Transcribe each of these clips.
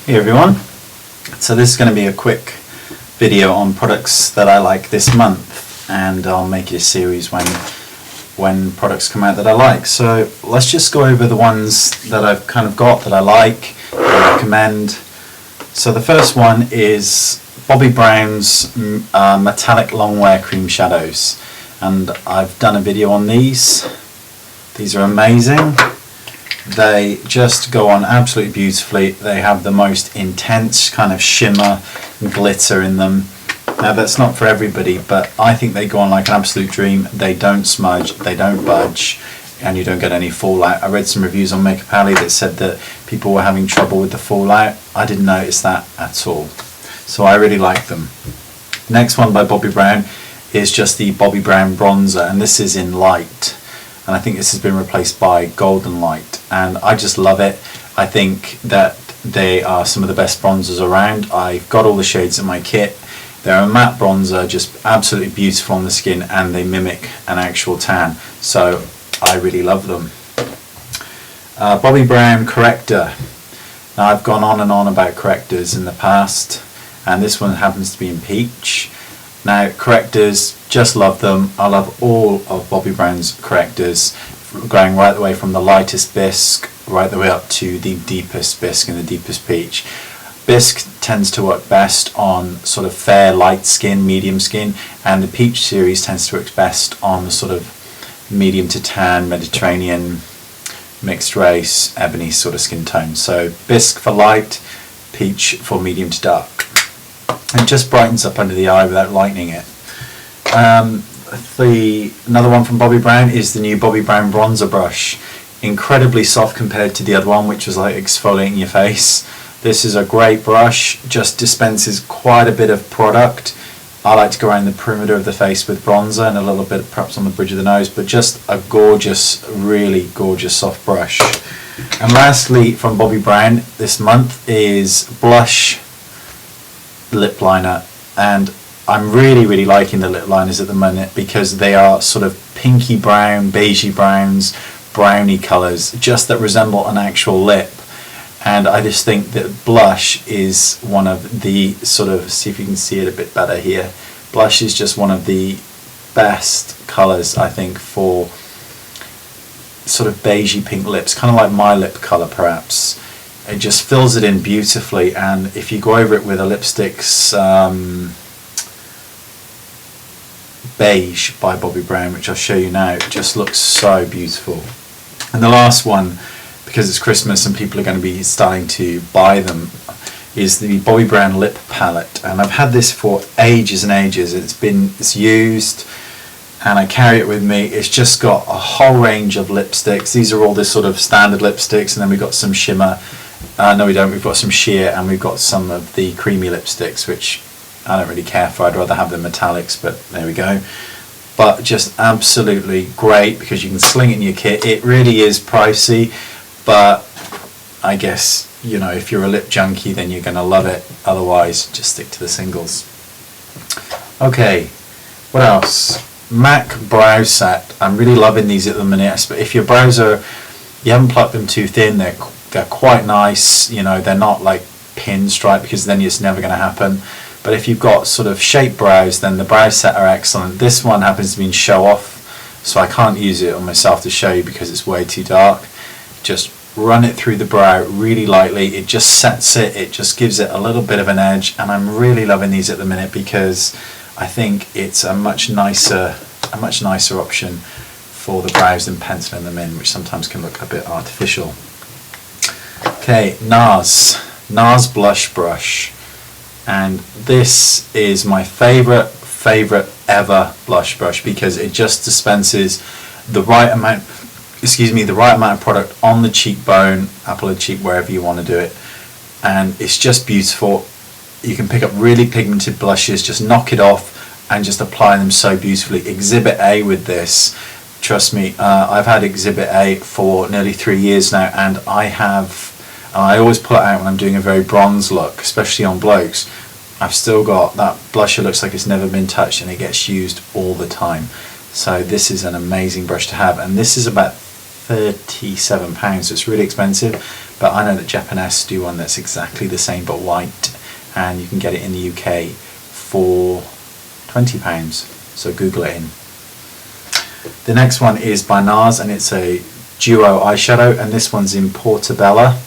Hey everyone, so this is going to be a quick video on products that I like this month, and I'll make it a series when products come out that I like. So let's just go over the ones that I've kind of got that I like, I recommend. So the first one is Bobbi Brown's metallic long wear cream shadows, and I've done a video on these. These are amazing. They just go on absolutely beautifully. They have the most intense kind of shimmer and glitter in them. Now that's not for everybody, but I think they go on like an absolute dream. They don't smudge, they don't budge, and you don't get any fallout. I read some reviews on Makeup Alley that said that people were having trouble with the fallout. I didn't notice that at all. So I really like them. Next one by Bobbi Brown is just the Bobbi Brown bronzer, and this is in light. And I think this has been replaced by Golden Light, and I just love it. I think that they are some of the best bronzers around. I've got all the shades in my kit. They're a matte bronzer, just absolutely beautiful on the skin, and they mimic an actual tan, so I really love them. Bobbi Brown corrector. Now I've gone on and on about correctors in the past, and this one happens to be in peach. Now correctors, just love them. I love all of Bobbi Brown's correctors, going right the way from the lightest bisque right the way up to the deepest bisque and the deepest peach. Bisque tends to work best on sort of fair light skin, medium skin, and the peach series tends to work best on the sort of medium to tan, Mediterranean, mixed race, ebony sort of skin tone. So bisque for light, peach for medium to dark. It just brightens up under the eye without lightening it. Another one from Bobbi Brown is the new Bobbi Brown bronzer brush. Incredibly soft compared to the other one, which was like exfoliating your face. This is a great brush, just dispenses quite a bit of product. I like to go around the perimeter of the face with bronzer and a little bit perhaps on the bridge of the nose, but just a gorgeous, really gorgeous soft brush. And lastly from Bobbi Brown this month is blush lip liner, and I'm really liking the lip liners at the moment because they are sort of pinky brown, beigey browns, browny colours, just that resemble an actual lip. And I just think that blush is one of the sort of, see if you can see it a bit better here, blush is just one of the best colours I think for sort of beigey pink lips, kind of like my lip colour perhaps. It just fills it in beautifully, and if you go over it with a lipstick's beige by Bobbi Brown, which I'll show you now, it just looks so beautiful. And the last one, because it's Christmas and people are going to be starting to buy them, is the Bobbi Brown lip palette, and I've had this for ages and ages. It's used and I carry it with me. It's just got a whole range of lipsticks. These are all the sort of standard lipsticks, and then we've got some shimmer. No we don't, we've got some sheer, and we've got some of the creamy lipsticks, which I don't really care for. I'd rather have the metallics, but there we go. But just absolutely great because you can sling it in your kit. It really is pricey, but I guess, you know, if you're a lip junkie then you're going to love it. Otherwise just stick to the singles. Okay, what else? MAC brow set. I'm really loving these at the minute. But if your brows are, you haven't plucked them too thin, they're quite nice. You know, they're not like pinstripe because then it's never going to happen. But if you've got sort of shaped brows, then the brow set are excellent. This one happens to be in show off, so I can't use it on myself to show you because it's way too dark. Just run it through the brow really lightly. It just sets it, it just gives it a little bit of an edge, and I'm really loving these at the minute because I think it's a much nicer option for the brows than penciling them in, which sometimes can look a bit artificial. Okay, Nars blush brush, and this is my favorite ever blush brush because it just dispenses the right amount of product on the cheekbone, apple of the cheek, wherever you want to do it, and it's just beautiful. You can pick up really pigmented blushes, just knock it off and just apply them so beautifully. Exhibit A with this, trust me, I've had Exhibit A for nearly 3 years now, and I always pull it out when I'm doing a very bronze look, especially on blokes. I've still got that blusher, looks like it's never been touched, and it gets used all the time. So this is an amazing brush to have, and this is about £37, so it's really expensive. But I know that Japanese do one that's exactly the same but white, and you can get it in the UK for £20, so Google it in. The next one is by Nars, and it's a duo eyeshadow, and this one's in Portobello.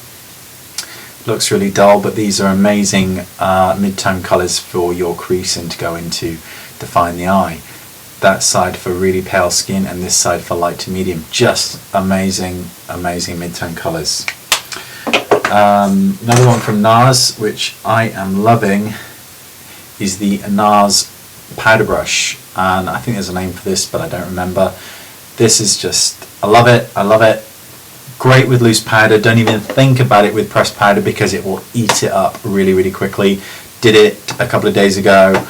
Looks really dull, but these are amazing mid-tone colours for your creasing to go into define the eye. That side for really pale skin and this side for light to medium. Just amazing, amazing mid-tone colours. Another one from Nars, which I am loving, is the Nars powder brush, and I think there's a name for this but I don't remember. This is just, I love it, I love it. Great with loose powder. Don't even think about it with pressed powder because it will eat it up really, really quickly. Did it a couple of days ago,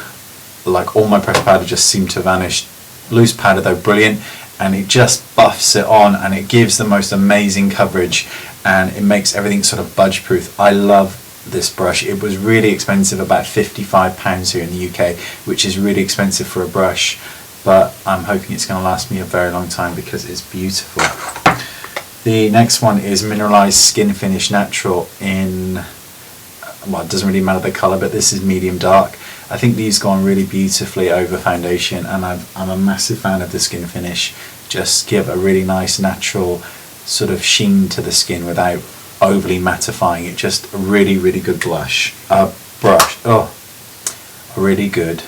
like all my pressed powder just seemed to have vanished. Loose powder though, brilliant, and it just buffs it on and it gives the most amazing coverage, and it makes everything sort of budge proof. I love this brush. It was really expensive, about £55 here in the UK, which is really expensive for a brush, but I'm hoping it's going to last me a very long time because it's beautiful. The next one is Mineralized Skin Finish Natural in, well, it doesn't really matter the colour, but this is medium dark. I think these go on really beautifully over foundation, and I'm a massive fan of the skin finish. Just give a really nice natural sort of sheen to the skin without overly mattifying it. Just a really, really good brush. A really good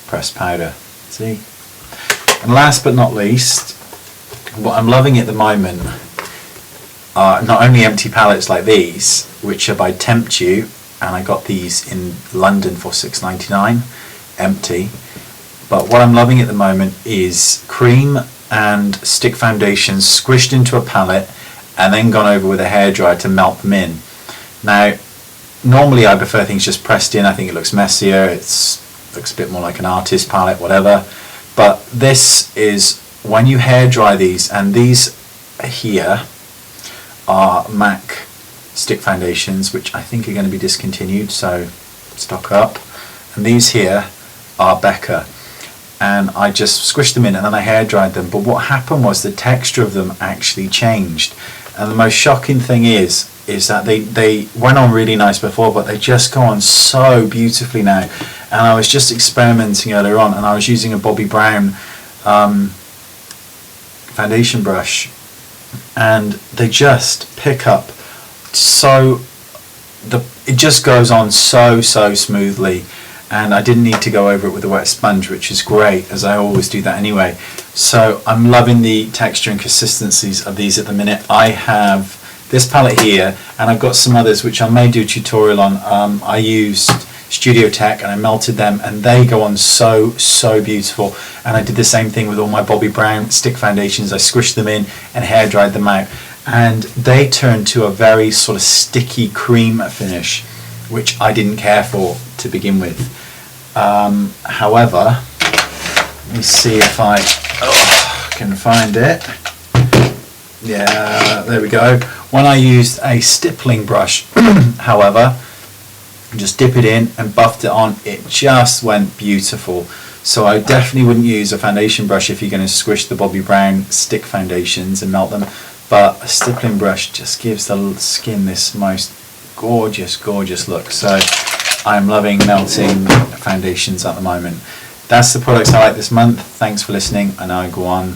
pressed powder. See? And last but not least, what I'm loving at the moment are not only empty palettes like these, which are by Tempt You, and I got these in London for £6.99 empty, but what I'm loving at the moment is cream and stick foundations squished into a palette and then gone over with a hairdryer to melt them in. Now normally I prefer things just pressed in. I think it looks messier, it looks a bit more like an artist palette, whatever, but this is when you hairdry these, and these here are MAC stick foundations, which I think are going to be discontinued, so stock up, and these here are Becca, and I just squished them in and then I hair dried them. But what happened was the texture of them actually changed, and the most shocking thing is that they went on really nice before, but they just go on so beautifully now. And I was just experimenting earlier on, and I was using a Bobbi Brown foundation brush, and they just pick up it just goes on so smoothly, and I didn't need to go over it with a wet sponge, which is great, as I always do that anyway. So I'm loving the texture and consistencies of these at the minute. I have this palette here, and I've got some others which I may do a tutorial on. I used Studio Tech and I melted them, and they go on so beautiful. And I did the same thing with all my Bobbi Brown stick foundations. I squished them in and hair dried them out, and they turned to a very sort of sticky cream finish, which I didn't care for to begin with. However, let me see if I can find it. Yeah, there we go. When I used a stippling brush, however, just dip it in and buffed it on, it just went beautiful. So I definitely wouldn't use a foundation brush if you're going to squish the Bobbi Brown stick foundations and melt them, but a stippling brush just gives the skin this most gorgeous look. So I'm loving melting foundations at the moment. That's the products I like this month. Thanks for listening. I know I go on,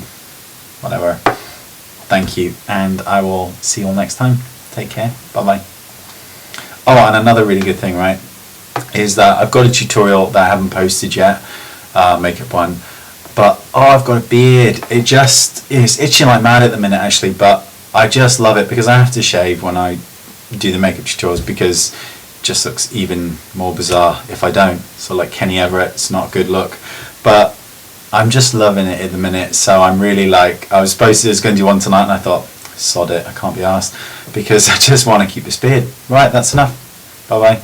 whatever. Thank you, and I will see you all next time. Take care. Bye bye. Oh, and another really good thing, right, is that I've got a tutorial that I haven't posted yet, makeup one, but I've got a beard. It just is itching like mad at the minute actually, but I just love it because I have to shave when I do the makeup tutorials, because it just looks even more bizarre if I don't. So like Kenny Everett, it's not a good look, but I'm just loving it at the minute. So I'm really like, I was going to do one tonight and I thought, sod it, I can't be arsed, because I just want to keep this beard. Right, that's enough. Bye bye.